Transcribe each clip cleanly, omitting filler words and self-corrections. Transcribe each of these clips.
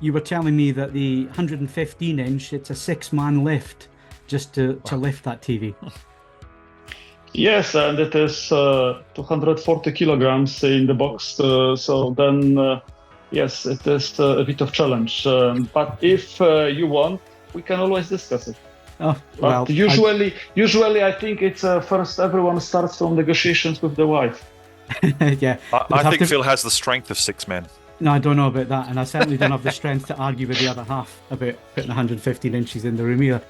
you were telling me that the 115 inch, it's a 6-man lift just to lift that TV. Yes, and it is 240 kilograms in the box. So then, yes, it is a bit of challenge. But if you want, we can always discuss it. Oh, but well, usually, I think it's first everyone starts from negotiations with the wife. Yeah. I think Phil has the strength of 6 men. No, I don't know about that, and I certainly don't have the strength to argue with the other half about putting 115 inches in the room either.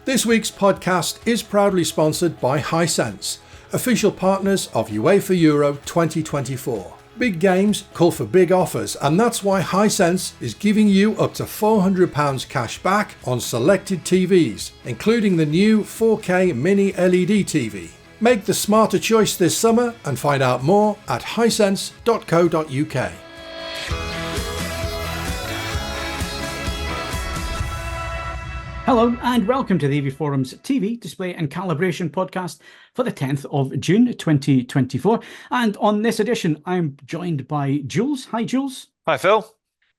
This week's podcast is proudly sponsored by Hisense, official partners of UEFA Euro 2024. Big games call for big offers, and that's why Hisense is giving you up to £400 cash back on selected TVs, including the new 4K Mini LED TV. Make the smarter choice this summer and find out more at hisense.co.uk. Hello and welcome to the AVForums TV Display and Calibration podcast for the 10th of June 2024. And on this edition, I'm joined by Jules. Hi, Jules. Hi, Phil.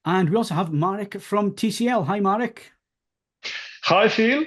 And we also have Marek from TCL. Hi, Marek. Hi, Phil.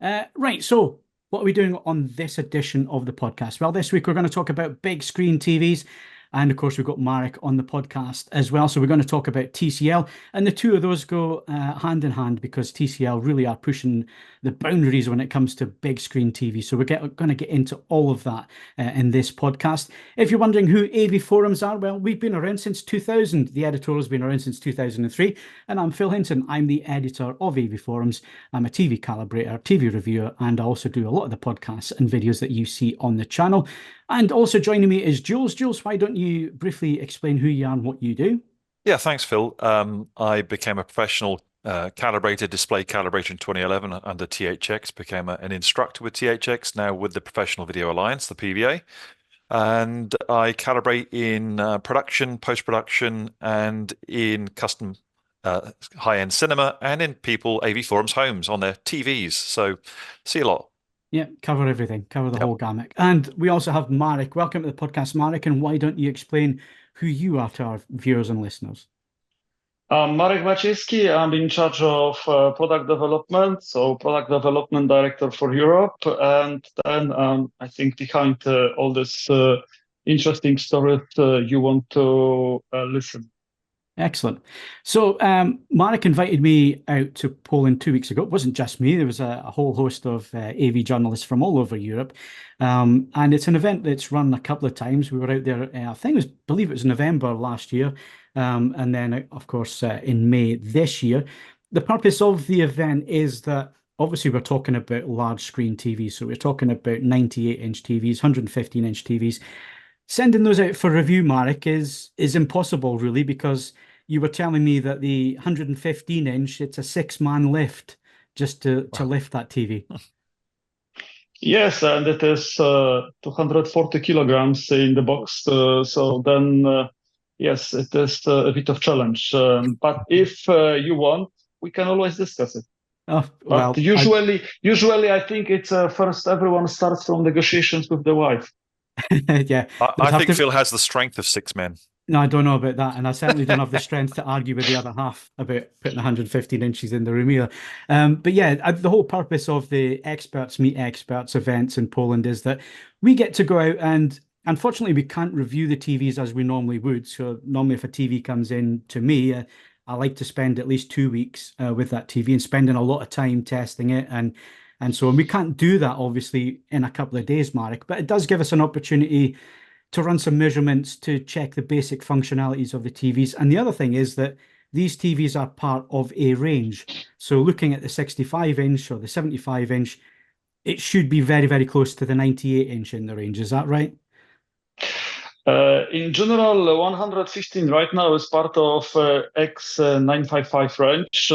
Right, so what are we doing on this edition of the podcast? Well, this week we're going to talk about big screen TVs. And of course, we've got Marek on the podcast as well. So we're going to talk about TCL. And the two of those go hand in hand because TCL really are pushing the boundaries when it comes to big screen TV. So we're going to get into all of that in this podcast. If you're wondering who AVForums are, well, we've been around since 2000. The editorial has been around since 2003. And I'm Phil Hinton. I'm the editor of AVForums. I'm a TV calibrator, TV reviewer, and I also do a lot of the podcasts and videos that you see on the channel. And also joining me is Jules. Jules, why don't you briefly explain who you are and what you do? Yeah, thanks, Phil. I became a professional calibrator, display calibration in 2011 under THX, became an instructor with THX, now with the Professional Video Alliance, the PVA. And I calibrate in production, post-production, and in custom high-end cinema, and in people, AVForums homes on their TVs. So see a lot. Yeah, cover everything, cover the whole gamut. And we also have Marek. Welcome to the podcast, Marek. And why don't you explain who you are to our viewers and listeners? Marek Maciejewski. I'm in charge of product development, so Product Development Director for Europe. And then I think behind all this interesting stories, you want to listen. Excellent. So Marek invited me out to Poland 2 weeks ago. It wasn't just me. There was a whole host of AV journalists from all over Europe. And it's an event that's run a couple of times. We were out there, I believe it was November last year. And then, of course, in May this year. The purpose of the event is that obviously we're talking about large screen TVs. So we're talking about 98-inch TVs, 115-inch TVs. Sending those out for review, Marek, is impossible, really, because you were telling me that the 115 inch, it's a 6-man lift just to lift that TV. Yes, and it is 240 kilograms in the box. So then, yes, it is a bit of challenge. But if you want, we can always discuss it. Oh, well, but usually, I think it's first everyone starts from negotiations with the wife. Yeah, I think Phil has the strength of 6 men. No, I don't know about that, and I certainly don't have the strength to argue with the other half about putting 115 inches in the room either. But yeah, the whole purpose of the Experts Meet Experts events in Poland is that we get to go out, and unfortunately we can't review the TVs as we normally would. So normally if a TV comes in to me, I like to spend at least 2 weeks with that TV and spending a lot of time testing it and so on. We can't do that, obviously, in a couple of days, Marek, but it does give us an opportunity to run some measurements to check the basic functionalities of the TVs. And the other thing is that these TVs are part of a range. So looking at the 65-inch or the 75-inch, it should be very, very close to the 98-inch in the range. Is that right? In general, 115 right now is part of X955 range,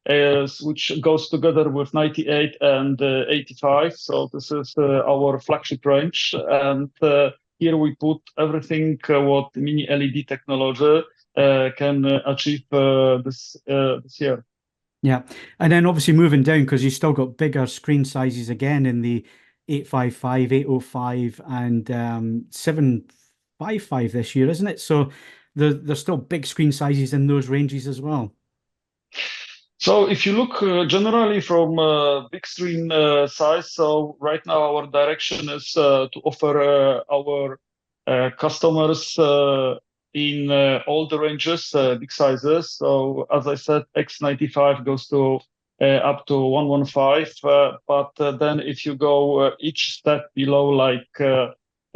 which goes together with 98 and 85. So this is our flagship range. And here we put everything what mini LED technology can achieve this year. Yeah. And then obviously moving down, because you've still got bigger screen sizes again in the 855, 805 and 755 this year, isn't it? So there's still big screen sizes in those ranges as well. So if you look generally from big screen size, so right now our direction is to offer our customers in all the ranges, big sizes. So as I said, X95 goes to up to 115, but then if you go each step below, like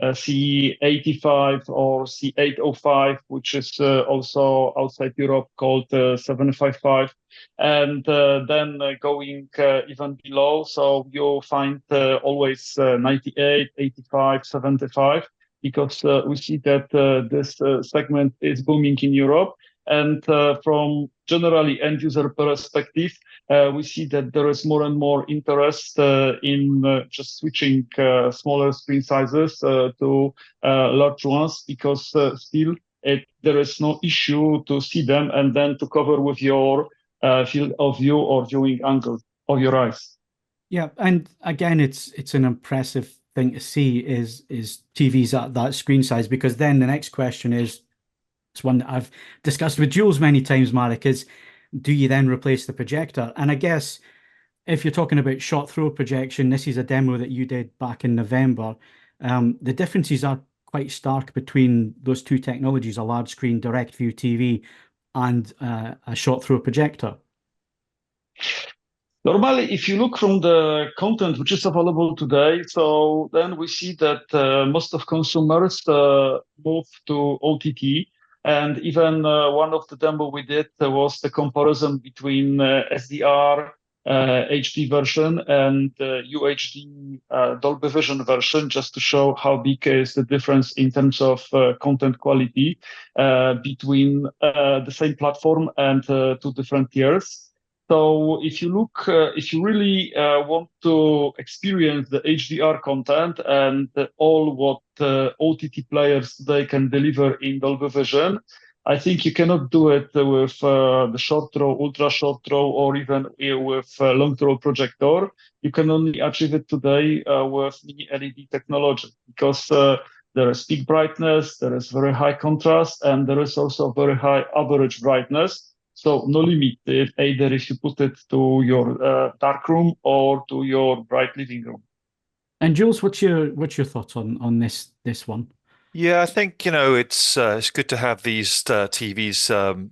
C85 or C805, which is also outside Europe called 755, and then going even below, so you'll find always 98, 85, 75, because we see that this segment is booming in Europe. And from generally end user perspective, we see that there is more and more interest in just switching smaller screen sizes to large ones, because still there is no issue to see them and then to cover with your field of view or viewing angle of your eyes. Yeah, and again, it's an impressive thing to see is TVs at that screen size, because then the next question is, it's one that I've discussed with Jules many times, Marek, is do you then replace the projector? And I guess if you're talking about shot throw projection, this is a demo that you did back in November. The differences are quite stark between those two technologies, a large screen direct view TV and a shot throw projector. Normally, if you look from the content which is available today, so then we see that most of consumers move to OTT. And even one of the demo we did was the comparison between SDR HD version and UHD Dolby Vision version, just to show how big is the difference in terms of content quality between the same platform and two different tiers. So if you look, if you really want to experience the HDR content and all what OTT players they can deliver in Dolby Vision, I think you cannot do it with the short throw, ultra short throw, or even with long throw projector. You can only achieve it today with mini LED technology, because there is peak brightness, there is very high contrast, and there is also very high average brightness. So no limit, either if you put it to your dark room or to your bright living room. And Jules, what's your thoughts on this one? Yeah, I think it's good to have these TVs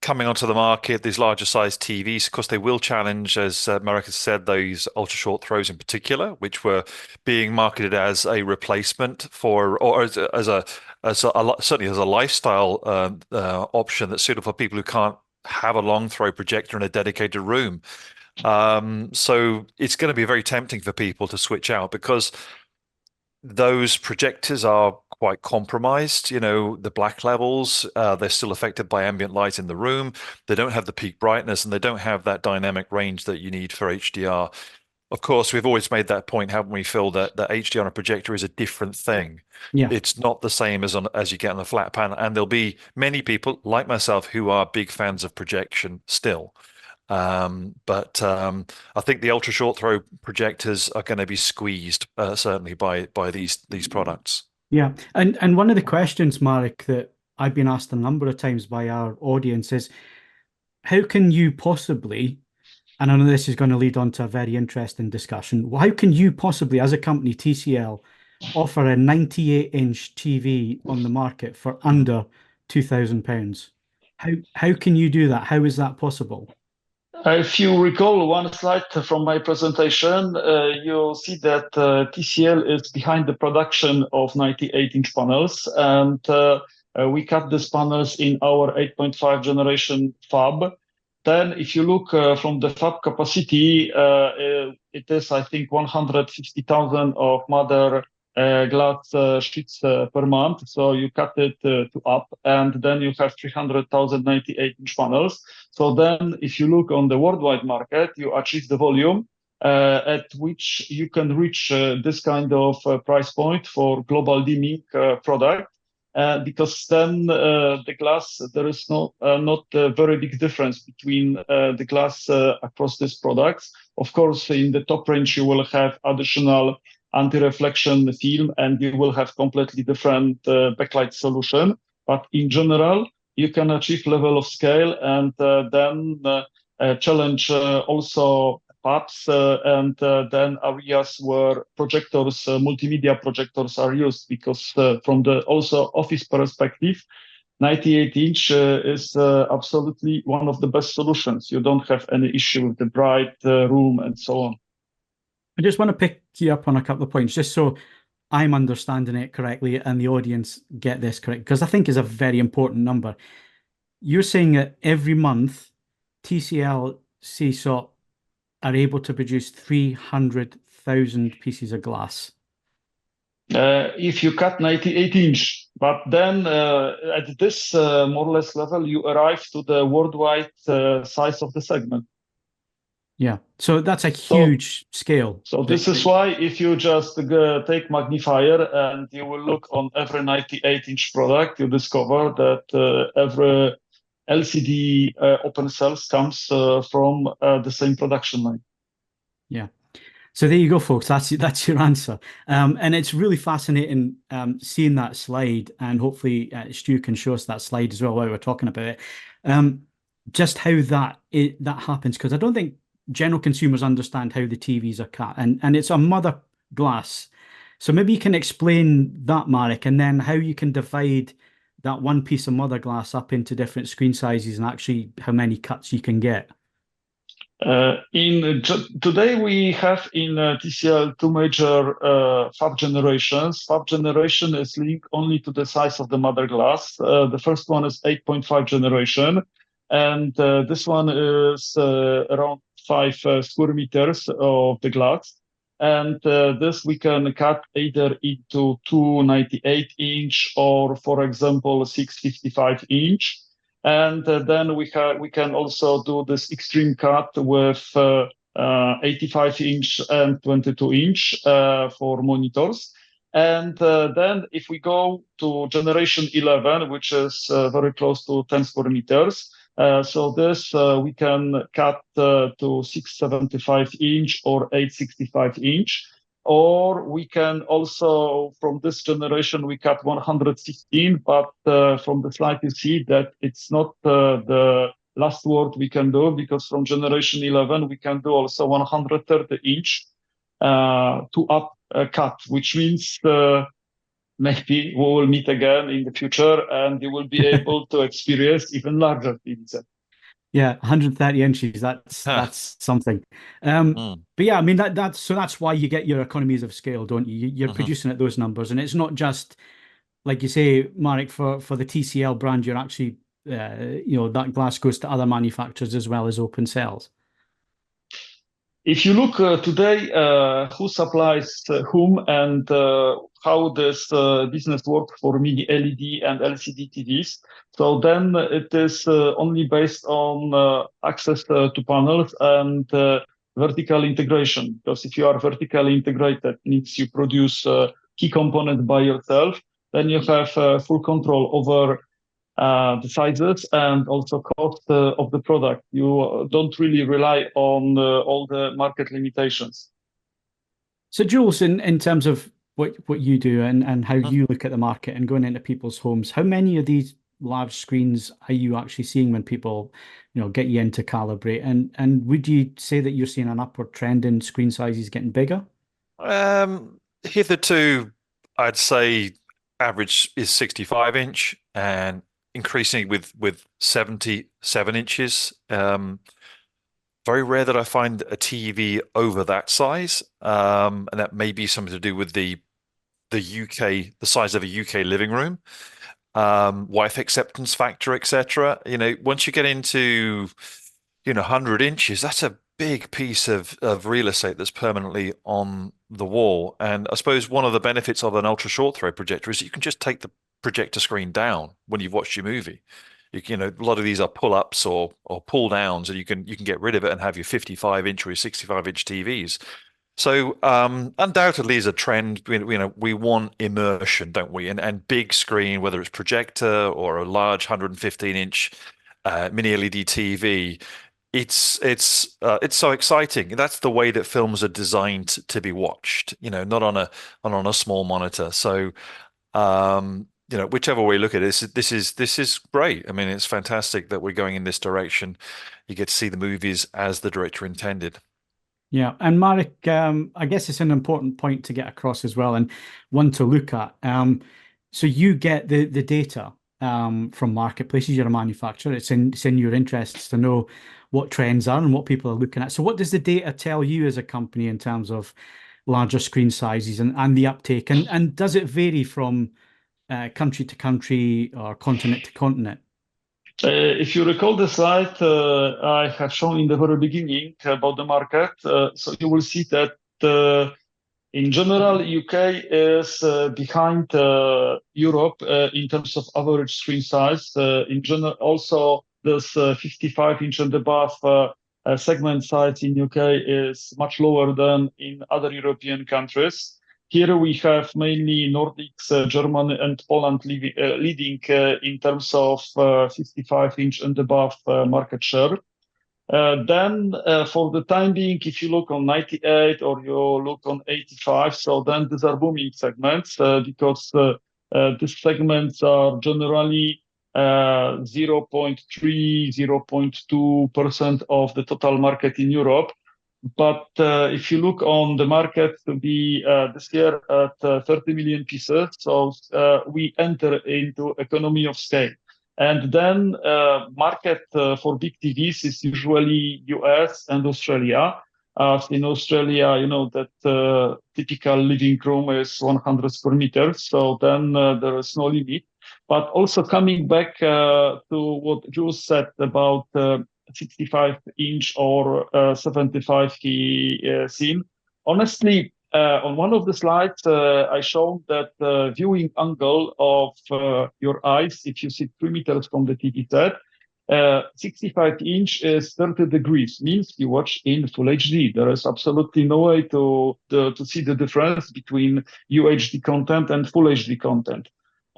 coming onto the market. These larger size TVs, of course, they will challenge, as Marek has said, those ultra short throws in particular, which were being marketed as a replacement for, or as certainly as a lifestyle option that's suitable for people who can't have a long throw projector in a dedicated room. So it's going to be very tempting for people to switch out, because those projectors are quite compromised. The black levels, they're still affected by ambient light in the room. They don't have the peak brightness, and they don't have that dynamic range that you need for HDR. Of course, we've always made that point, haven't we, Phil, that HDR on a projector is a different thing. Yeah. It's not the same as you get on a flat panel. And there'll be many people like myself who are big fans of projection still. But I think the ultra short throw projectors are going to be squeezed certainly by these products. Yeah, and one of the questions, Marek, that I've been asked a number of times by our audience is, how can you possibly, and I know this is going to lead on to a very interesting discussion, how can you possibly, as a company, TCL, offer a 98-inch TV on the market for under £2,000? How can you do that? How is that possible? If you recall one slide from my presentation, you'll see that TCL is behind the production of 98-inch panels, and we cut these panels in our 8.5 generation fab. Then if you look from the fab capacity, it is, I think, 150,000 of mother glass sheets per month. So you cut it to up, and then you have 300,000 98-inch panels. So then if you look on the worldwide market, you achieve the volume at which you can reach this kind of price point for global dimming product. Because then the glass, there is not a very big difference between the glass across these products. Of course, in the top range, you will have additional anti-reflection film, and you will have completely different backlight solution. But in general, you can achieve level of scale and then challenge also pubs and then areas where projectors, multimedia projectors are used, because from the also office perspective, 98-inch is absolutely one of the best solutions. You don't have any issue with the bright room and so on. I just want to pick you up on a couple of points, just so I'm understanding it correctly and the audience get this correct, because I think is a very important number. You're saying that every month TCL CSOP are able to produce 300,000 pieces of glass. If you cut 98-inch, but then at this more or less level, you arrive to the worldwide size of the segment. Yeah, so that's a huge scale. So this is why if you just take magnifier and you will look on every 98-inch product, you discover that every LCD open cells comes from the same production line. Yeah. So there you go, folks. That's your answer. And it's really fascinating seeing that slide, and hopefully Stu can show us that slide as well while we're talking about it. Just how that happens, because I don't think general consumers understand how the TVs are cut, and it's a mother glass. So maybe you can explain that, Marek, and then how you can divide that one piece of mother glass up into different screen sizes and actually how many cuts you can get. Today we have in TCL two major fab generations. Fab generation is linked only to the size of the mother glass. The first one is 8.5 generation, and this one is around 5 square meters of the glass. And this we can cut either into 298-inch or, for example, 655-inch. And then we can also do this extreme cut with 85-inch and 22-inch for monitors. And then if we go to generation 11, which is very close to 10 square meters, so this we can cut to 675-inch or 865-inch. Or we can also, from this generation, we cut 116, but from the slide you see that it's not the last word we can do, because from generation 11, we can do also 130-inch to up cut, which means maybe we will meet again in the future and you will be able to experience even larger TVs. Yeah, 130 inches. That's something. But yeah, I mean that's why you get your economies of scale, don't you? You're producing at those numbers, and it's not just like you say, Marek, for the TCL brand. You're actually, that glass goes to other manufacturers as well as open cells. If you look today, who supplies whom and how this business works for mini LED and LCD TVs, so then it is only based on access to panels and vertical integration. Because if you are vertically integrated, means you produce key component by yourself, then you have full control over the sizes and also cost of the product. You don't really rely on all the market limitations. So Jules, in terms of what you do and how you look at the market and going into people's homes, how many of these large screens are you actually seeing when people, get you in to calibrate? And would you say that you're seeing an upward trend in screen sizes getting bigger? Hitherto, I'd say average is 65-inch and increasing with 77 inches. Very rare that I find a TV over that size, and that may be something to do with the size of a UK living room, Wi-Fi acceptance factor, etc. Once you get into 100 inches, that's a big piece of real estate that's permanently on the wall. And I suppose one of the benefits of an ultra short throw projector is you can just take the projector screen down when you've watched your movie. A lot of these are pull-ups or pull downs, and you can get rid of it and have your 55-inch or your 65-inch TVs. So undoubtedly is a trend. We want immersion, don't we? And big screen, whether it's projector or a large 115-inch mini LED TV, it's so exciting. That's the way that films are designed to be watched. Not on a small monitor. So you know, whichever way you look at it, this is great. I mean, it's fantastic that we're going in this direction. You get to see the movies as the director intended. Yeah, and Marek, I guess it's an important point to get across as well, and one to look at. So you get the data from marketplaces. You're a manufacturer. It's in your interests to know what trends are and what people are looking at. So what does the data tell you as a company in terms of larger screen sizes and the uptake? And does it vary from country to country or continent to continent? If you recall the slide I have shown in the very beginning about the market, so you will see that in general, UK is behind Europe in terms of average screen size. In general, also this 55-inch and above segment size in UK is much lower than in other European countries. Here we have mainly Nordics, Germany and Poland leading in terms of 55-inch and above market share. Then for the time being, if you look on 98 or you look on 85, so then these are booming segments because these segments are generally 0.3, 0.2% of the total market in Europe. But if you look on the market to be this year at 30 million pieces, so we enter into economy of scale. And then market for big TVs is usually US and Australia. In Australia, you know that typical living room is 100 square meters, so then there is no limit. But also coming back to what Jules said about 65-inch or 75 scene. Honestly, on one of the slides, I showed that the viewing angle of your eyes, if you sit 3 meters from the TV set, 65-inch is 30 degrees, means you watch in full HD. There is absolutely no way to see the difference between UHD content and full HD content.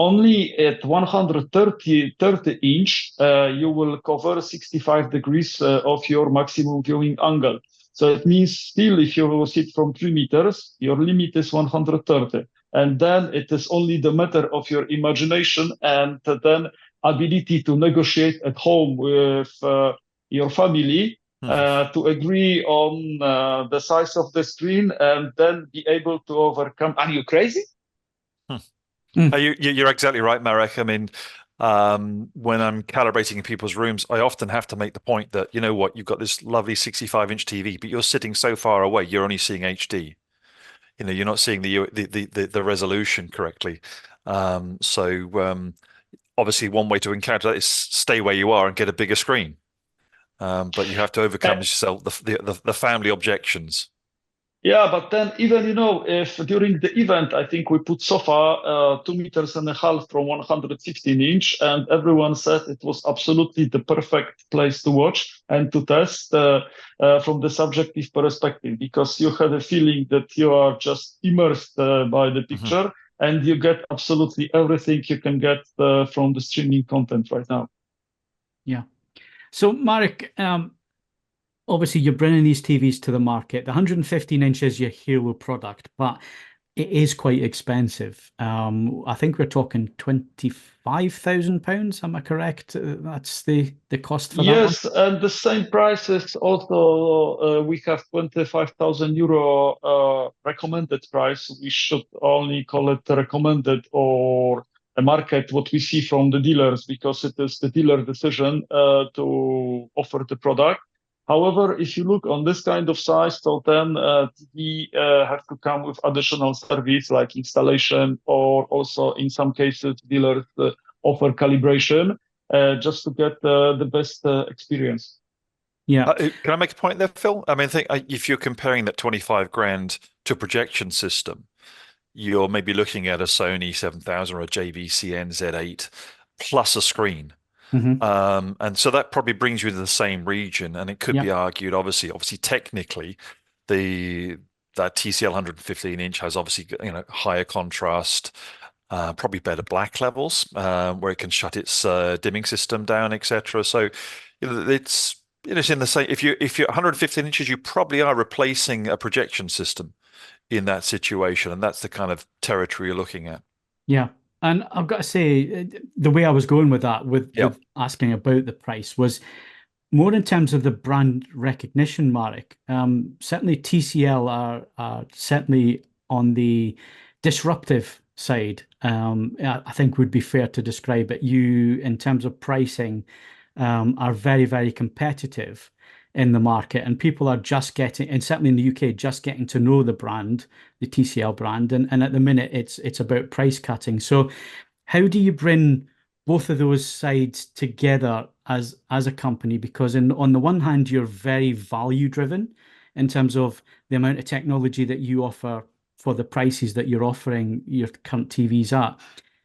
Only at 130-inch, you will cover 65 degrees of your maximum viewing angle. So it means still, if you will sit from 3 meters, your limit is 130. And then it is only the matter of your imagination and then ability to negotiate at home with your family to agree on the size of the screen and then be able to overcome. Are you crazy? You're exactly right, Marek. I mean, when I'm calibrating in people's rooms, I often have to make the point that, you know what, you've got this lovely 65-inch TV, but you're sitting so far away, you're only seeing HD. You know, you're not seeing the resolution correctly. Obviously, one way to encounter that is stay where you are and get a bigger screen. But you have to overcome yourself the family objections. Yeah, but then even, you know, if during the event, I think we put so far 2.5 meters from 116-inch, and everyone said it was absolutely the perfect place to watch and to test from the subjective perspective, because you had a feeling that you are just immersed by the picture and you get absolutely everything you can get from the streaming content right now. Yeah. So, Marek, obviously, you're bringing these TVs to the market. The 115-inch is your hero product, but it is quite expensive. I think we're talking £25,000. Am I correct? That's the cost for that one? Yes, and the same price is also, we have €25,000 recommended price. We should only call it recommended or a market, what we see from the dealers, because it is the dealer decision to offer the product. However, if you look on this kind of size, so then TV have to come with additional service like installation, or also in some cases dealers offer calibration just to get the best experience. Yeah. Can I make a point there, Phil? I mean, if you're comparing that 25 grand to a projection system, you're maybe looking at a Sony 7000 or a JVC NZ8 plus a screen. And so that probably brings you to the same region, and it could be argued, obviously technically, that TCL 115-inch has obviously, you know, higher contrast, probably better black levels, where it can shut its dimming system down, etc. So it's in the same. If you're 115 inches, you probably are replacing a projection system in that situation, and that's the kind of territory you're looking at. Yeah. And I've got to say, the way I was going with that, with asking about the price, was more in terms of the brand recognition, Marek. Certainly TCL are certainly on the disruptive side. I think would be fair to describe it. You, in terms of pricing, are very, very competitive in the market, and people are just getting, and certainly in the UK, just getting to know the brand, the TCL brand, and at the minute it's about price cutting. So how do you bring both of those sides together as a company? Because on the one hand, you're very value driven in terms of the amount of technology that you offer for the prices that you're offering your current TVs at.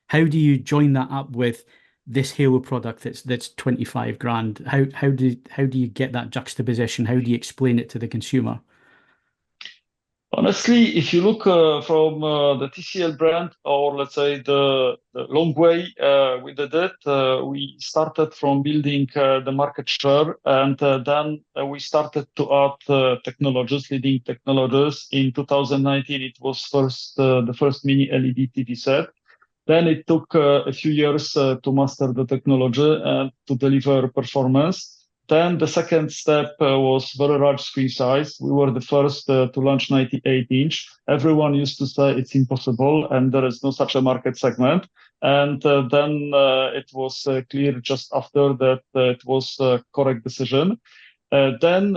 How do you join that up with this Halo product that's 25 grand? How do you get that juxtaposition? How do you explain it to the consumer? Honestly, if you look from the TCL brand, or let's say the long way we did it, we started from building the market share, and then we started to add technologies, leading technologies. In 2019, it was the first mini-LED TV set. Then it took a few years to master the technology and to deliver performance. Then the second step was very large screen size. We were the first to launch 98-inch. Everyone used to say it's impossible and there is no such a market segment. And then it was clear just after that it was a correct decision. Then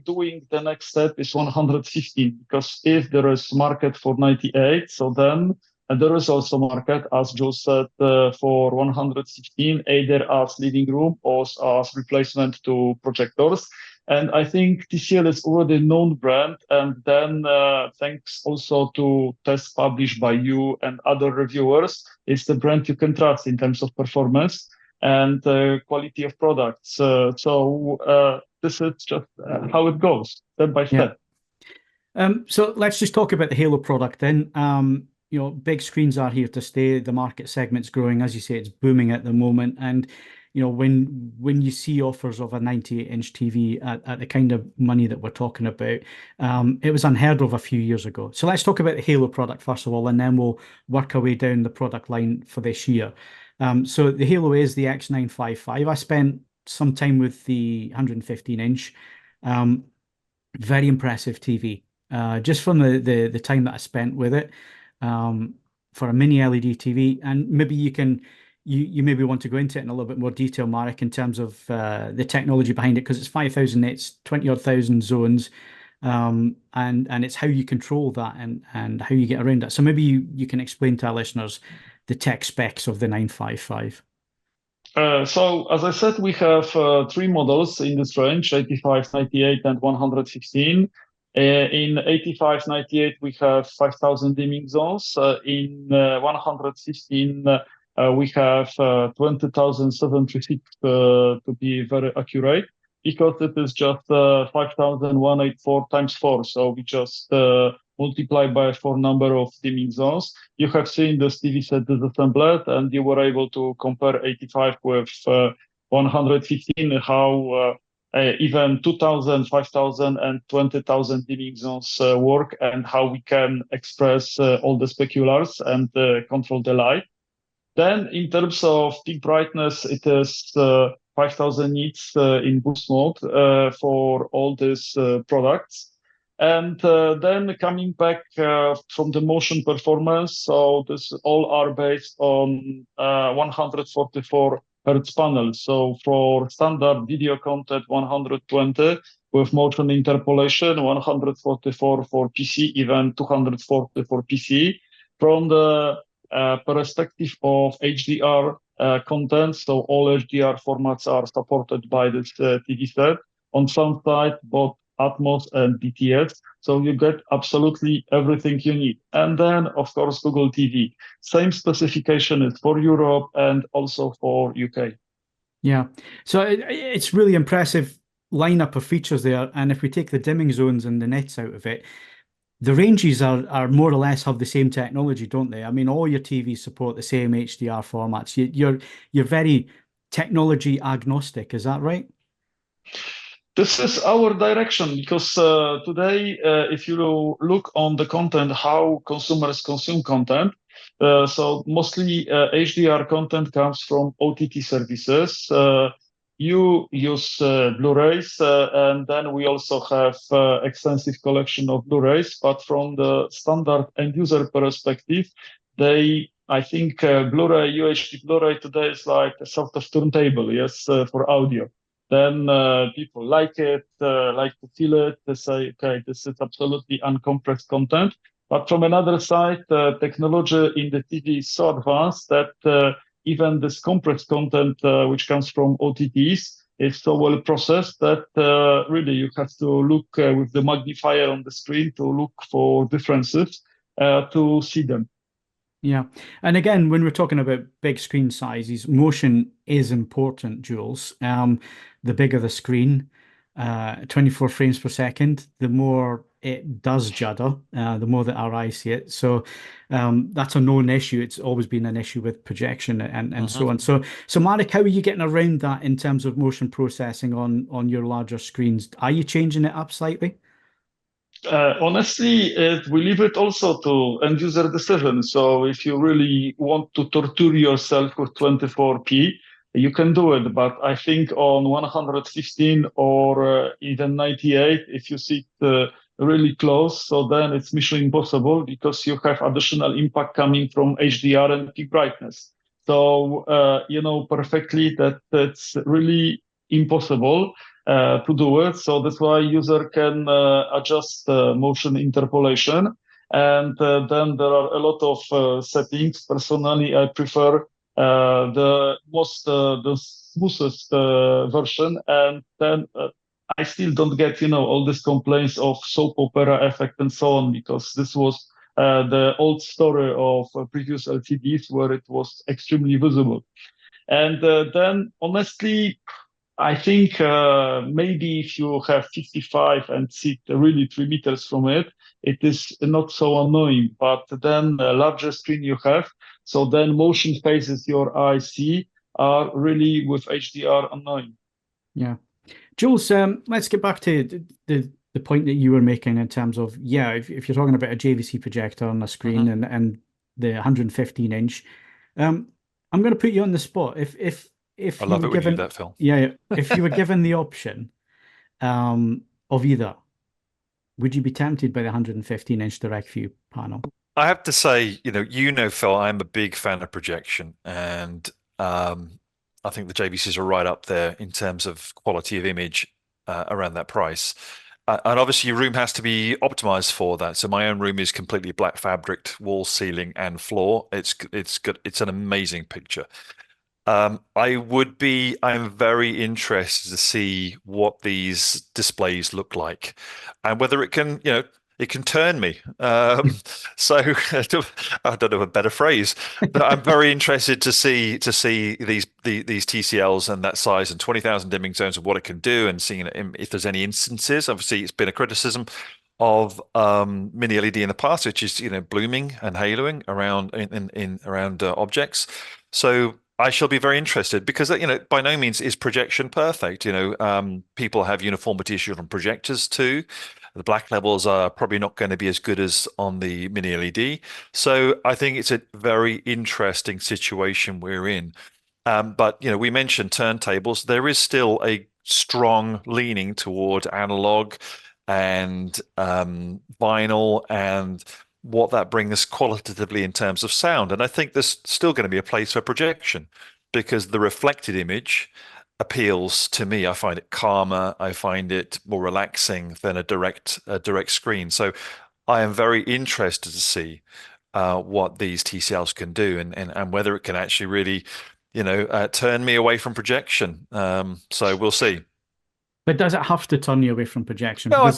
doing the next step is 115, because if there is market for 98, so then there is also market, as Jules said, for 116, either as living room or as replacement to projectors. And I think TCL is already a known brand. And then thanks also to tests published by you and other reviewers, it's the brand you can trust in terms of performance and quality of products. So this is just how it goes, step by step. So let's just talk about the Halo product then. You know, big screens are here to stay. The market segment's growing. As you say, it's booming at the moment. And, you know, when you see offers of a 98-inch TV at the kind of money that we're talking about, it was unheard of a few years ago. So let's talk about the Halo product first of all, and then we'll work our way down the product line for this year. So the Halo is the X955. I spent some time with the 115-inch. Very impressive TV. Just from the time that I spent with it. For a mini LED TV, and maybe you maybe want to go into it in a little bit more detail, Marek, in terms of the technology behind it, because it's 5,000 nits, 20 odd thousand zones, and it's how you control that and how you get around that. So maybe you can explain to our listeners the tech specs of the 955. So as I said, we have three models in this range: 85, 98, and 115. In 85, 98, we have 5,000 dimming zones. In 115, we have 20,736 to be very accurate, because it is just 5,184 times 4. So we just multiply by 4 number of dimming zones. You have seen this TV set disassembled, and you were able to compare 85 with 115, how even 2,000, 5,000, and 20,000 dimming zones work, and how we can express all the speculars and control the light. Then in terms of peak brightness, it is 5,000 nits in boost mode for all these products. And then coming back from the motion performance, so this all are based on 144 Hertz panel. So for standard video content, 120 with motion interpolation, 144 for PC, even 240 for PC. From the perspective of HDR content, so all HDR formats are supported by this TV set. On some side, both Atmos and BTS. So you get absolutely everything you need. And then, of course, Google TV. Same specification is for Europe and also for UK. Yeah. So it's really impressive lineup of features there. And if we take the dimming zones and the nets out of it, the ranges are more or less have the same technology, don't they? I mean, all your TVs support the same HDR formats. You're very technology agnostic. Is that right? This is our direction, because today, if you look on the content, how consumers consume content, So mostly HDR content comes from OTT services. You use Blu-rays, and then we also have extensive collection of Blu-rays. But from the standard end user perspective, I think Blu-ray, UHD Blu-ray today is like a sort of turntable, yes, for audio. Then people like it, like to feel it. They say, okay, this is absolutely uncompressed content. But from another side, technology in the TV is so advanced that even this compressed content, which comes from OTTs, is so well processed that really you have to look with the magnifier on the screen to look for differences to see them. Yeah. And again, when we're talking about big screen sizes, motion is important, Jules. The bigger the screen, 24 frames per second, the more it does judder, the more that our eyes see it. So that's a known issue. It's always been an issue with projection and so on. So Marek, how are you getting around that in terms of motion processing on your larger screens? Are you changing it up slightly? Honestly, we leave it also to end user decision. So if you really want to torture yourself with 24p, you can do it. But I think on 115 or even 98, if you sit really close, so then it's mission impossible because you have additional impact coming from HDR and peak brightness. So you know perfectly that it's really impossible to do it. So that's why user can adjust motion interpolation. And then there are a lot of settings. Personally, I prefer the smoothest version. And then I still don't get, all these complaints of soap opera effect and so on, because this was the old story of previous LCDs where it was extremely visible. And then honestly, I think maybe if you have 55 and sit really 3 meters from it, it is not so annoying. But then the larger screen you have, so then motion phases your eye see are really with HDR annoying. Yeah. Jules, let's get back to the point that you were making in terms of, if you're talking about a JVC projector on a screen and the 115 inch, I'm going to put you on the spot. If I you love were it when you given do that, Phil. if you were given the option of either, would you be tempted by the 115 inch direct view panel? I have to say, Phil, I'm a big fan of projection, and I think the JVCs are right up there in terms of quality of image around that price. And obviously your room has to be optimized for that. So my own room is completely black fabric, wall, ceiling, and floor. It's good. It's an amazing picture. I'm very interested to see what these displays look like and whether it can, it can turn me. So I don't have a better phrase, but I'm very interested to see these TCLs and that size and 20,000 dimming zones and what it can do, and seeing if there's any instances. Obviously, it's been a criticism of mini LED in the past, which is blooming and haloing around objects. So I shall be very interested because by no means is projection perfect. People have uniformity issues on projectors too. The black levels are probably not going to be as good as on the mini LED. So I think it's a very interesting situation we're in. But we mentioned turntables. There is still a strong leaning toward analog and vinyl and what that brings qualitatively in terms of sound. And I think there's still going to be a place for projection because the reflected image appeals to me. I find it calmer. I find it more relaxing than a direct screen. So I am very interested to see what these TCLs can do and whether it can actually really, turn me away from projection. So we'll see. But does it have to turn you away from projection? No,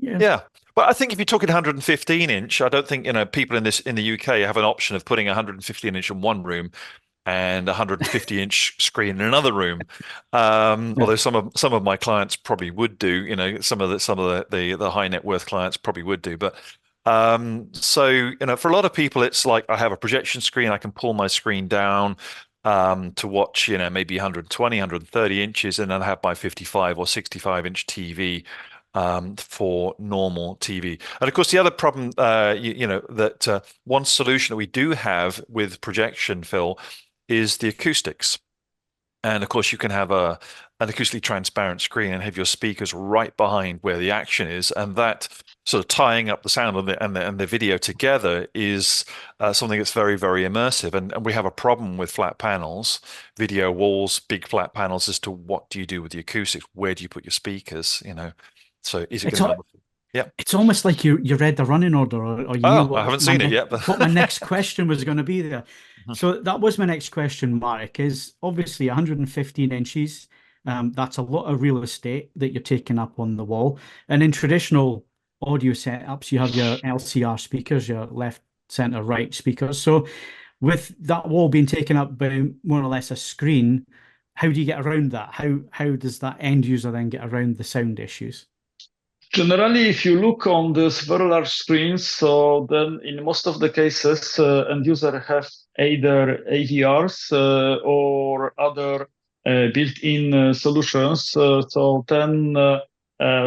yeah. Well, I think if you're talking 115 inch, I don't think people in the UK have an option of putting 115 inch in one room and 150 inch screen in another room. Although some of my clients probably would do. Some of the high net worth clients probably would do. But so for a lot of people, it's like I have a projection screen. I can pull my screen down to watch, maybe 120, 130 inches, and then I have my 55 or 65 inch TV for normal TV. And of course, the other problem, that one solution that we do have with projection, Phil, is the acoustics. And of course, you can have an acoustically transparent screen and have your speakers right behind where the action is, and that sort of tying up the sound and the video together is something that's very, very immersive. And we have a problem with flat panels, video walls, big flat panels, as to what do you do with the acoustics? Where do you put your speakers? So is it going to? Yeah, it's almost like you read the running order, or you knew I haven't seen it yet. But what my next question was going to be there. So that was my next question, Marek. Is obviously 115 inches. That's a lot of real estate that you're taking up on the wall. And in traditional audio setups, you have your LCR speakers, your left, center, right speakers. So with that wall being taken up by more or less a screen, how do you get around that? How does that end user then get around the sound issues? Generally, if you look on these very large screens, so then in most of the cases, end user have either AVRs or other built-in solutions. So then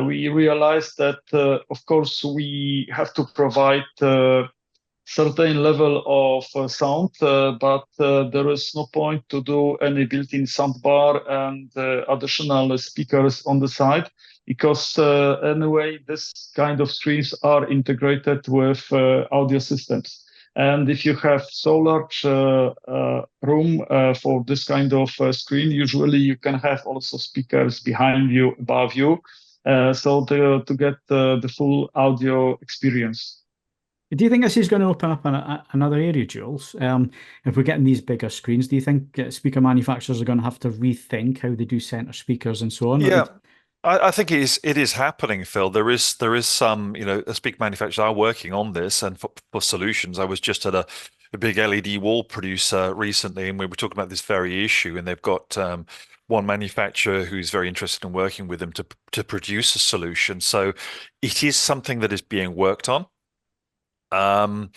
we realized that, of course, we have to provide certain level of sound, but there is no point to do any built-in soundbar and additional speakers on the side, because anyway, this kind of screens are integrated with audio systems. And if you have so large room for this kind of screen, usually you can have also speakers behind you, above you, so to get the full audio experience. Do you think this is going to open up another area, Jules? If we're getting these bigger screens, do you think speaker manufacturers are going to have to rethink how they do center speakers and so on? Yeah, I think it is happening, Phil. There is some, speaker manufacturers are working on this, and for solutions. I was just at a big LED wall producer recently, and we were talking about this very issue, and they've got one manufacturer who's very interested in working with them to produce a solution. So it is something that is being worked on. I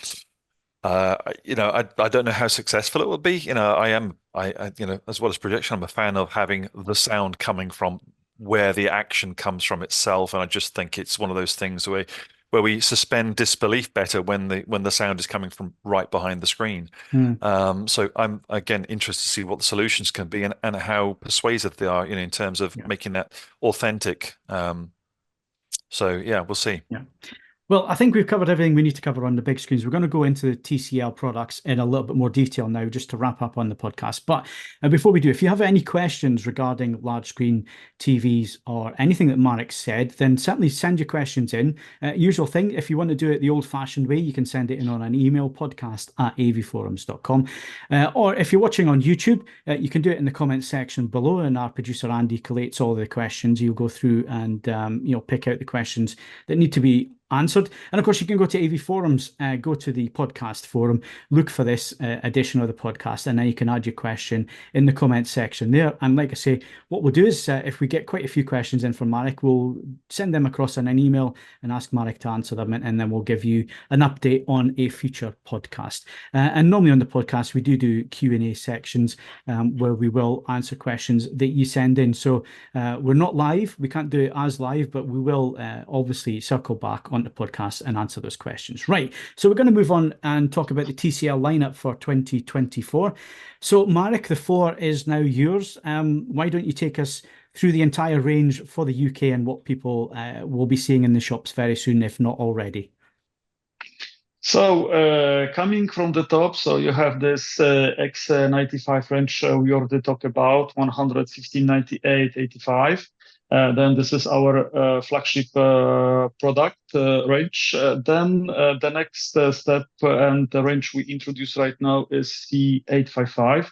don't know how successful it will be. As well as projection, I'm a fan of having the sound coming from where the action comes from itself, and I just think it's one of those things where we suspend disbelief better when the sound is coming from right behind the screen. So I'm again interested to see what the solutions can be and how persuasive they are, in terms of making that authentic. So yeah, we'll see. Yeah. Well, I think we've covered everything we need to cover on the big screens. We're going to go into the TCL products in a little bit more detail now, just to wrap up on the podcast. But before we do, if you have any questions regarding large screen TVs or anything that Marek said, then certainly send your questions in. Usual thing, if you want to do it the old-fashioned way, you can send it in on an email, podcast@avforums.com. Or if you're watching on YouTube, you can do it in the comments section below, and our producer Andy collates all the questions. He'll go through and pick out the questions that need to be answered. And of course, you can go to AVForums, go to the podcast forum, look for this edition of the podcast, and then you can add your question in the comments section there. And like I say, what we'll do is if we get quite a few questions in from Marek, we'll send them across in an email and ask Marek to answer them, and then we'll give you an update on a future podcast. And normally on the podcast, we do Q&A sections where we will answer questions that you send in. So we're not live, we can't do it as live, but we will obviously circle back on the podcast and answer those questions. Right, so we're going to move on and talk about the TCL lineup for 2024. So Marek, the floor is now yours. Why don't you take us through the entire range for the UK and what people will be seeing in the shops very soon, if not already? So coming from the top, so you have this X955 range we already talked about, 115/98/85. Then this is our flagship product range. Then the next step and the range we introduce right now is the 855.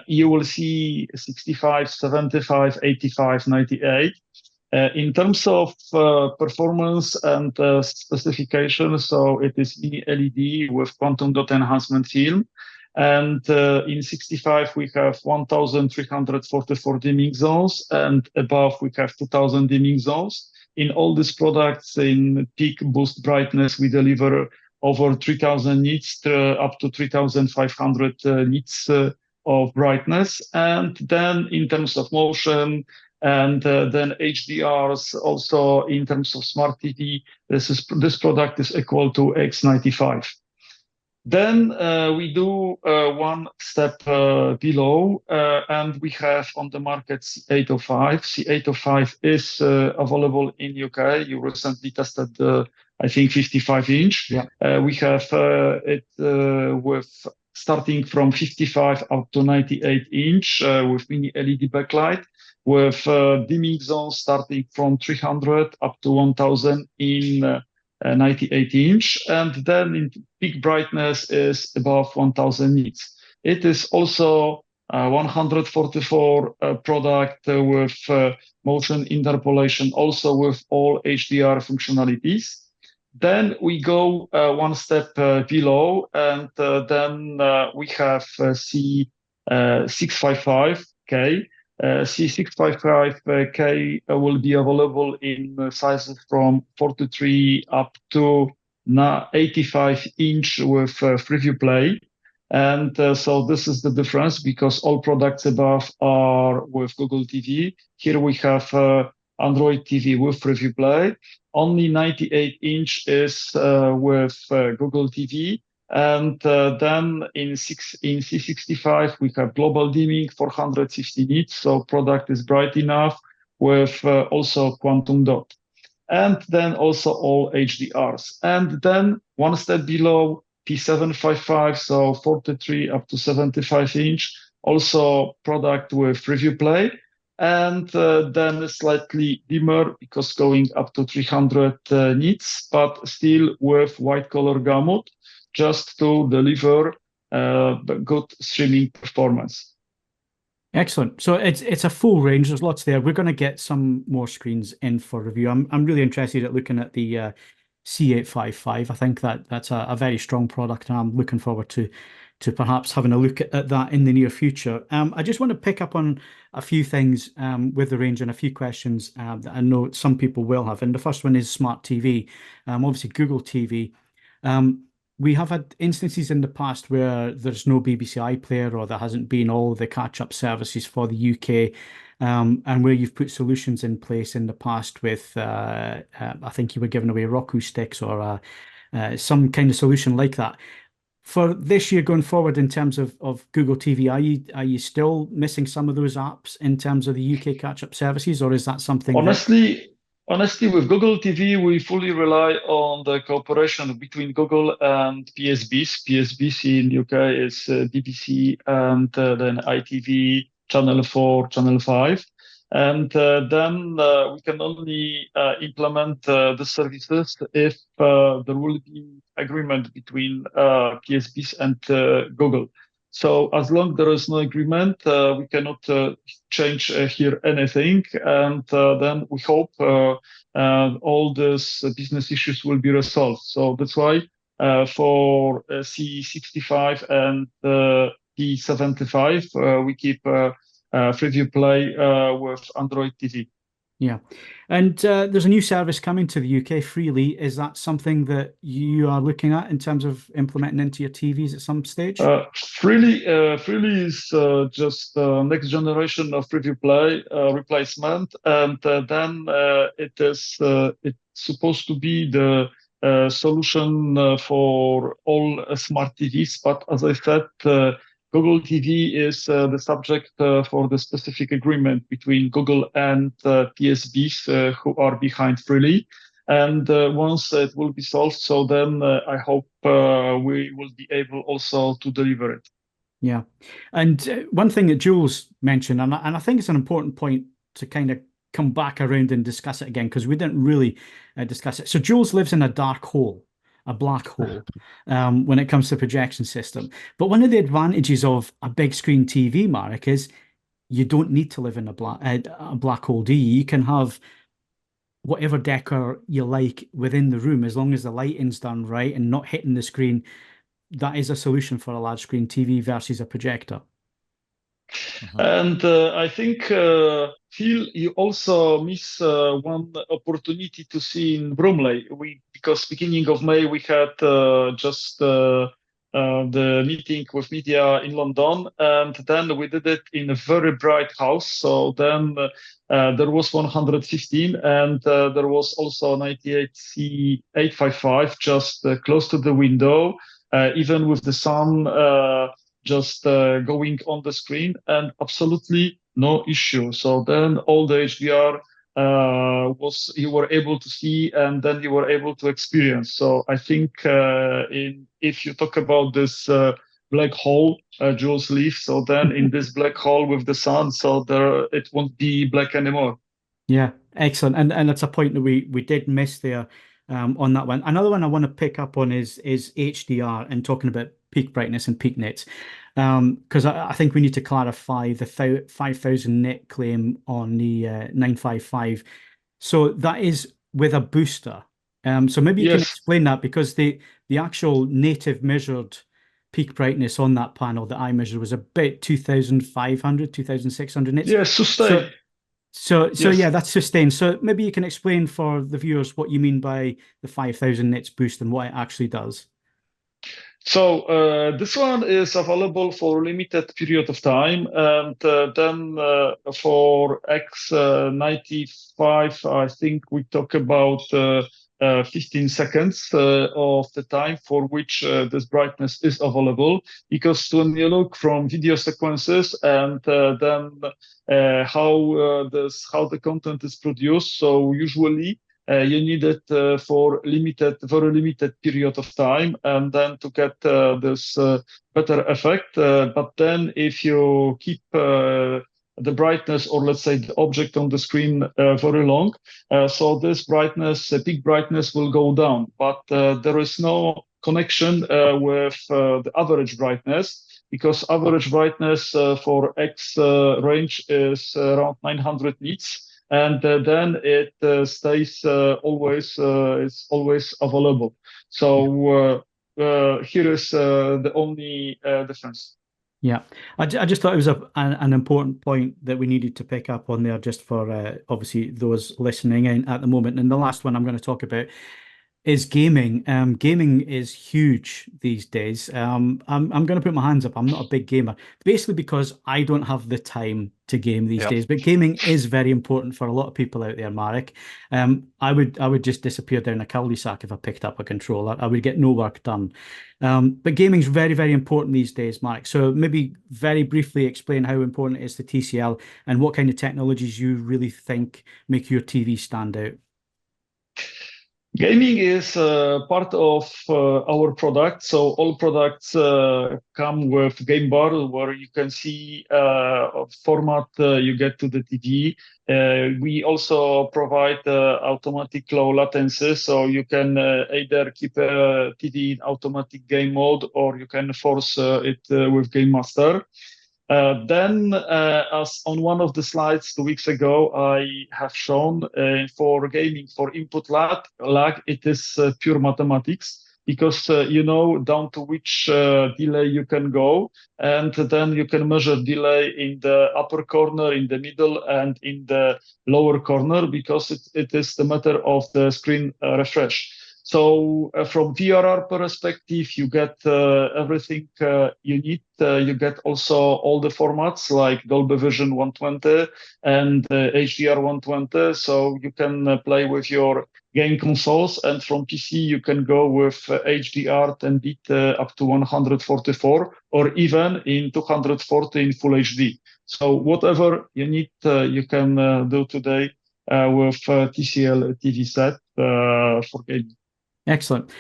You will see 65, 75, 85, 98. In terms of performance and specifications, so it is MiniLED with quantum dot enhancement film. And in 65, we have 1,344 dimming zones, and above we have 2,000 dimming zones. In all these products, in peak boost brightness, we deliver over 3,000 nits up to 3,500 nits of brightness. And then in terms of motion, And then HDRs also in terms of smart TV. This product is equal to X955. Then we do one step below, and we have on the market C805. C805 is available in UK. You recently tested the, I think, 55-inch. Yeah. We have it with starting from 55 up to 98-inch with mini LED backlight, with dimming zones starting from 300 up to 1000 in 98-inch, and then in peak brightness is above 1000 nits. It is also 144 product with motion interpolation, also with all HDR functionalities. Then we go one step below, and then we have C655K. C655K will be available in sizes from 43 up to 85-inch with Freeview Play. And so this is the difference, because all products above are with Google TV. Here we have Android TV with Freeview Play. Only 98-inch is with Google TV. And then in C65, we have global dimming, 460 nits. So product is bright enough with also quantum dot. And then also all HDRs. And then one step below, P755, so 43 up to 75-inch, also product with Freeview Play. And then slightly dimmer, because going up to 300 nits, but still with white color gamut, just to deliver good streaming performance. Excellent. So it's a full range. There's lots there. We're going to get some more screens in for review. I'm really interested at looking at the C855. I think that's a very strong product, and I'm looking forward to perhaps having a look at that in the near future. I just want to pick up on a few things with the range and a few questions that I know some people will have. And the first one is smart TV. Obviously, Google TV. We have had instances in the past where there's no BBC iPlayer, or there hasn't been all the catch-up services for the UK, and where you've put solutions in place in the past with, I think you were giving away Roku sticks or some kind of solution like that. For this year going forward, in terms of Google TV, are you still missing some of those apps in terms of the UK catch-up services, or is that something Honestly, with Google TV, we fully rely on the cooperation between Google and PSBs. PSBs in UK is BBC and then ITV, Channel 4, Channel 5. And then we can only implement the services if there will be agreement between PSBs and Google. So as long as there is no agreement, we cannot change here anything. And then we hope all these business issues will be resolved. So that's why for C65 and P75, we keep Freeview Play with Android TV. Yeah. And there's a new service coming to the UK, Freely. Is that something that you are looking at in terms of implementing into your TVs at some stage? Freely is just next generation of Freeview Play replacement. And then it's supposed to be the solution for all smart TVs. But as I said, Google TV is the subject for the specific agreement between Google and PSBs who are behind Freely. And once it will be solved, so then I hope we will be able also to deliver it. Yeah. And one thing that Jules mentioned, and I think it's an important point to kind of come back around and discuss it again, because we didn't really discuss it. So Jules lives in a dark hole, a black hole, when it comes to projection system. But one of the advantages of a big screen TV, Marek, is you don't need to live in a black hole, do you? You can have whatever decor you like within the room, as long as the lighting's done right and not hitting the screen. That is a solution for a large screen TV versus a projector. And I think, Phil, you also miss one opportunity to see in Bromley. Because beginning of May, we had just the meeting with media in London, and then we did it in a very bright house. So then there was 115, and there was also 98C855 just close to the window, even with the sun just going on the screen, and absolutely no issue. So then all the HDR you were able to see, and then you were able to experience. So I think if you talk about this black hole Jules leaf, so then in this black hole with the sun, so there it won't be black anymore. Yeah, excellent. And that's a point that we did miss there on that one. Another one I want to pick up on is HDR and talking about peak brightness and peak nits. Because I think we need to clarify the 5,000 nit claim on the 955. So that is with a booster. So maybe you can explain that, because the actual native measured peak brightness on that panel that I measured was about 2,500, 2,600 nits. Yes, sustained. So yeah, that's sustained. So maybe you can explain for the viewers what you mean by the 5,000 nits boost and what it actually does. So this one is available for a limited period of time, and then for X955, I think we talk about 15 seconds of the time for which this brightness is available. Because when you look from video sequences and then how the content is produced, so usually you need it for very limited period of time, and then to get this better effect. But then if you keep the brightness, or let's say the object on the screen very long, so this brightness, peak brightness, will go down. But there is no connection with the average brightness, because average brightness for X range is around 900 nits. And then it stays always available. So here is the only difference. Yeah, I just thought it was an important point that we needed to pick up on there, just for obviously those listening in at the moment. And the last one I'm going to talk about is gaming. Gaming is huge these days. I'm going to put my hands up. I'm not a big gamer, basically because I don't have the time to game these days. But gaming is very important for a lot of people out there, Marek. I would just disappear down a cul-de-sac if I picked up a controller. I would get no work done. But gaming's very, very important these days, Marek. So maybe very briefly explain how important it is to TCL and what kind of technologies you really think make your TV stand out. Gaming is part of our product. So all products come with game bar, where you can see format you get to the TV. We also provide automatic low latency, so you can either keep a TV in automatic game mode, or you can force it with Game Master. Then, as on one of the slides 2 weeks ago, I have shown for gaming, for input lag, it is pure mathematics, because you know down to which delay you can go, and then you can measure delay in the upper corner, in the middle, and in the lower corner, because it is the matter of the screen refresh. So from VRR perspective, you get everything you need. You get also all the formats like Dolby Vision 120 and HDR 120. So you can play with your game consoles. And from PC, you can go with HDR 10-bit up to 144, or even in 240 in Full HD. So whatever you need, you can do today with TCL TV set for gaming. Excellent.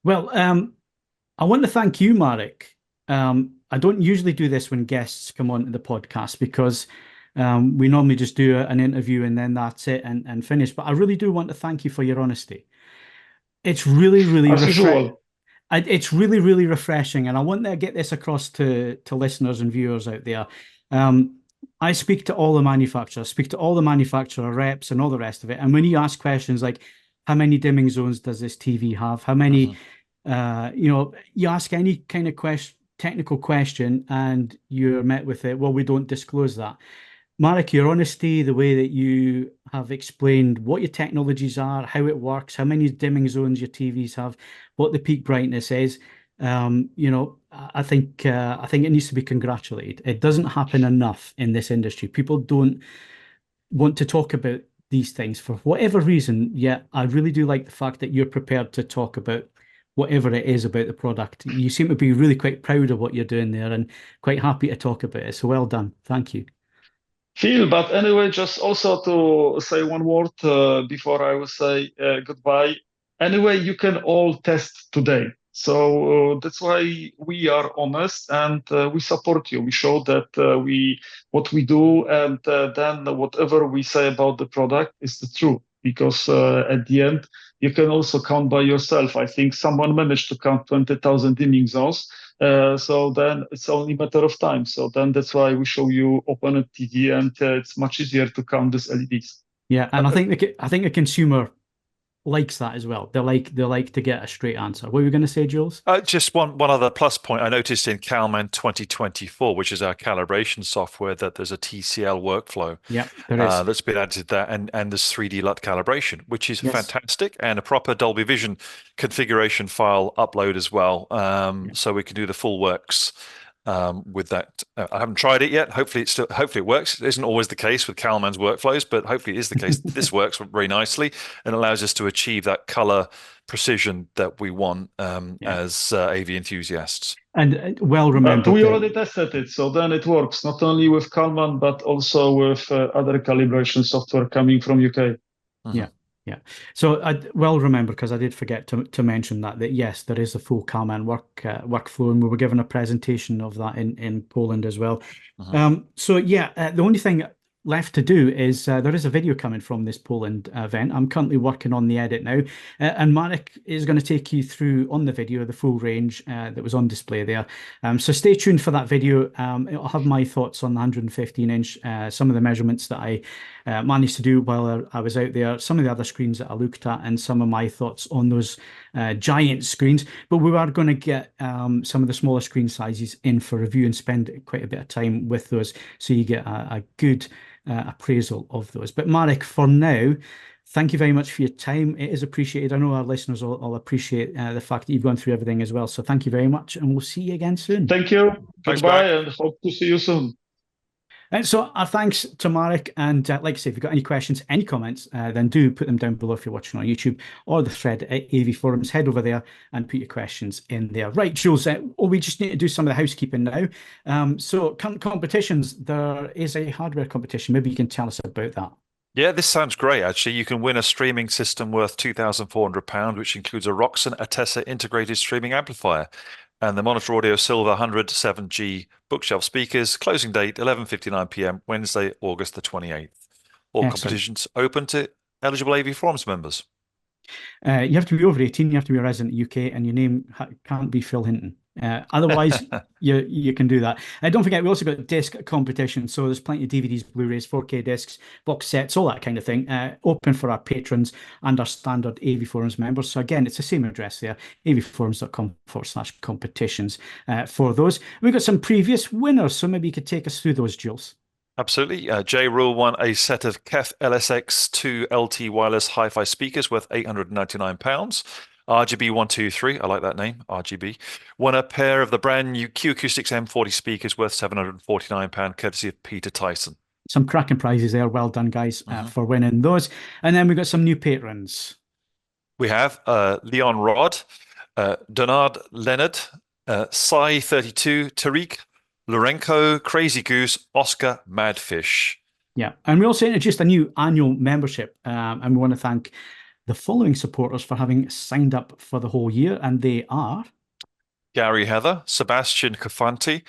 Well, I want to thank you, Marek. I don't usually do this when guests come on to the podcast, because we normally just do an interview and then that's it and finish. But I really do want to thank you for your honesty. It's really, really it's really, really refreshing. And I want to get this across to listeners and viewers out there. I speak to all the manufacturers, speak to all the manufacturer reps and all the rest of it. And when you ask questions like, how many dimming zones does this TV have? How many, you ask any kind of technical question and you're met with it, well, we don't disclose that. Marek, your honesty, the way that you have explained what your technologies are, how it works, how many dimming zones your TVs have, what the peak brightness is, You know, I think it needs to be congratulated. It doesn't happen enough in this industry. People don't want to talk about these things for whatever reason. Yet I really do like the fact that you're prepared to talk about whatever it is about the product. You seem to be really quite proud of what you're doing there and quite happy to talk about it. So well done. Thank you. Phil, but anyway, just also to say one word before I will say goodbye. Anyway, you can all test today. So that's why we are honest and we support you. We show that what we do, and then whatever we say about the product is the truth. Because at the end, you can also count by yourself. I think someone managed to count 20,000 dimming zones. So then it's only a matter of time. So then that's why we show you open a TV, and it's much easier to count these LEDs. Yeah, and I think the consumer likes that as well. They like to get a straight answer. What were you going to say, Jules? Just one other plus point. I noticed in CalMan 2024, which is our calibration software, that there's a TCL workflow. Yeah, there is. That's been added there, and there's 3D LUT calibration, which is Yes. fantastic, and a proper Dolby Vision configuration file upload as well. So we can do the full works with that. I haven't tried it yet. Hopefully it works. It isn't always the case with CalMan's workflows, but hopefully it is the case. This works very nicely and allows us to achieve that color precision that we want as AV enthusiasts. And well remembered. We already tested it, so then it works not only with CalMan but also with other calibration software coming from UK. Yeah. Yeah, so I well remember, because I did forget to mention that yes, there is a full CalMan workflow, and we were given a presentation of that in Poland as well. So yeah, the only thing left to do is there is a video coming from this Poland event. I'm currently working on the edit now, and Marek is going to take you through on the video the full range that was on display there. So stay tuned for that video. I'll have my thoughts on the 115-inch, some of the measurements that I managed to do while I was out there, some of the other screens that I looked at, and some of my thoughts on those giant screens. But we are going to get some of the smaller screen sizes in for review and spend quite a bit of time with those, so you get a good appraisal of those. But Marek, for now, thank you very much for your time. It is appreciated. I know our listeners will appreciate the fact that you've gone through everything as well. So thank you very much, and we'll see you again soon. Thank you. Thanks, Goodbye, Marek. and hope to see you soon. And so our thanks to Marek, and like I say, if you've got any questions, any comments, then do put them down below if you're watching on YouTube, or the thread at AV Forums. Head over there and put your questions in there. Right, Jules, we just need to do some of the housekeeping now. So competitions, there is a hardware competition. Maybe you can tell us about that. Yeah, this sounds great, actually. You can win a streaming system worth £2,400, which includes a Roxen Atessa integrated streaming amplifier and the Monitor Audio Silver 100 7G bookshelf speakers. Closing date 11:59 p.m. Wednesday, August the 28th. All Excellent. competitions open to eligible AV Forums members. You have to be over 18, you have to be a resident of the UK, and your name can't be Phil Hinton. Otherwise, you can do that. Don't forget, we also got disc competition. So there's plenty of DVDs, Blu-rays, 4K discs, box sets, all that kind of thing, open for our patrons and our standard AV Forums members. So again, it's the same address there, avforums.com/competitions for those. We've got some previous winners, so maybe you could take us through those, Jules. Absolutely. J Rule won a set of KEF LSX2 LT wireless hi-fi speakers worth £899. RGB123, I like that name, RGB, won a pair of the brand new Q Acoustics M40 speakers worth £749, courtesy of Peter Tyson. Some cracking prizes there. Well done, guys, for winning those. And then we've got some new patrons. We have Leon Rod, Donard Leonard, Sai32, Tariq, Lorenko, Crazy Goose, Oscar Madfish. Yeah, and we also introduced a new annual membership, and we want to thank the following supporters for having signed up for the whole year, and they are Gary Heather, Sebastian Kafanti,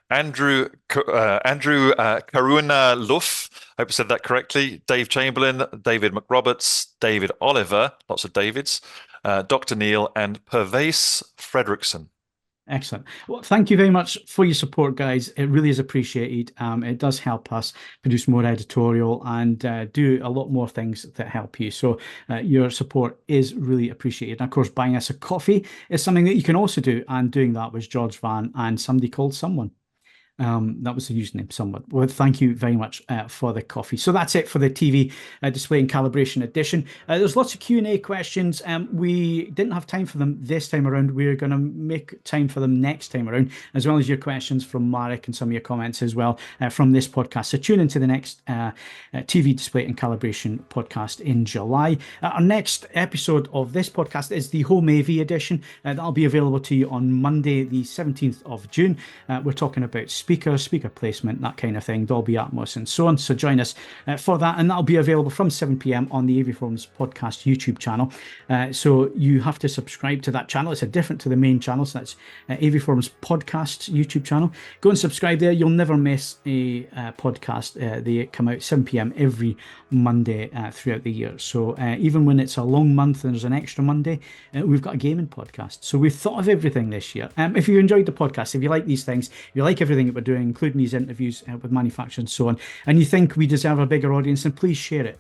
Andrew Karuna Luff, I hope I said that correctly, Dave Chamberlain, David McRoberts, David Oliver, lots of Davids, Dr. Neil, and Pervase Fredrickson. excellent. Well, thank you very much for your support, guys. It really is appreciated. It does help us produce more editorial and do a lot more things that help you. So your support is really appreciated. And of course, buying us a coffee is something that you can also do. And doing that was George Van and somebody called someone. That was the username somewhat. Well, thank you very much for the coffee. So that's it for the TV display and calibration edition. There's lots of Q&A questions. We didn't have time for them this time around. We're going to make time for them next time around, as well as your questions from Marek and some of your comments as well from this podcast. So tune into the next TV display and calibration podcast in July. Our next episode of this podcast is the Home AV edition. That'll be available to you on Monday, the 17th of June. We're talking about speaker placement, that kind of thing, Dolby Atmos and so on. So join us for that, and that'll be available from 7 p.m. on the AVForums podcast YouTube channel. So you have to subscribe to that channel. It's different to the main channel, so that's AVForums podcast YouTube channel. Go and subscribe there. You'll never miss a podcast. They come out 7 p.m. every Monday throughout the year. So even when it's a long month and there's an extra Monday, we've got a gaming podcast. So we've thought of everything this year. If you enjoyed the podcast, if you like these things, if you like everything that we're doing, including these interviews with manufacturers and so on, and you think we deserve a bigger audience, then please share it.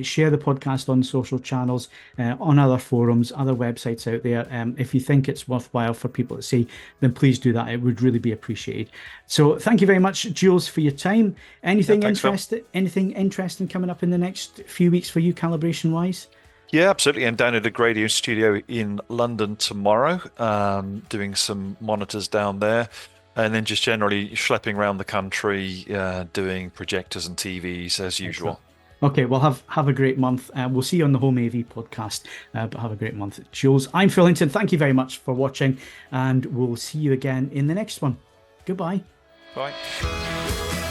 Share the podcast on social channels, on other forums, other websites out there. If you think it's worthwhile for people to see, then please do that. It would really be appreciated. So thank you very much, Jules, for your time. Anything interesting coming up in the next few weeks for you, calibration wise? Yeah, absolutely. I'm down at a Gradio studio in London tomorrow, doing some monitors down there, and then just generally schlepping around the country, doing projectors and TVs as usual. Excellent. Okay, well, have a great month. We'll see you on the Home AV podcast, but have a great month. Jules, I'm Phil Hinton. Thank you very much for watching, and we'll see you again in the next one. Goodbye. Bye.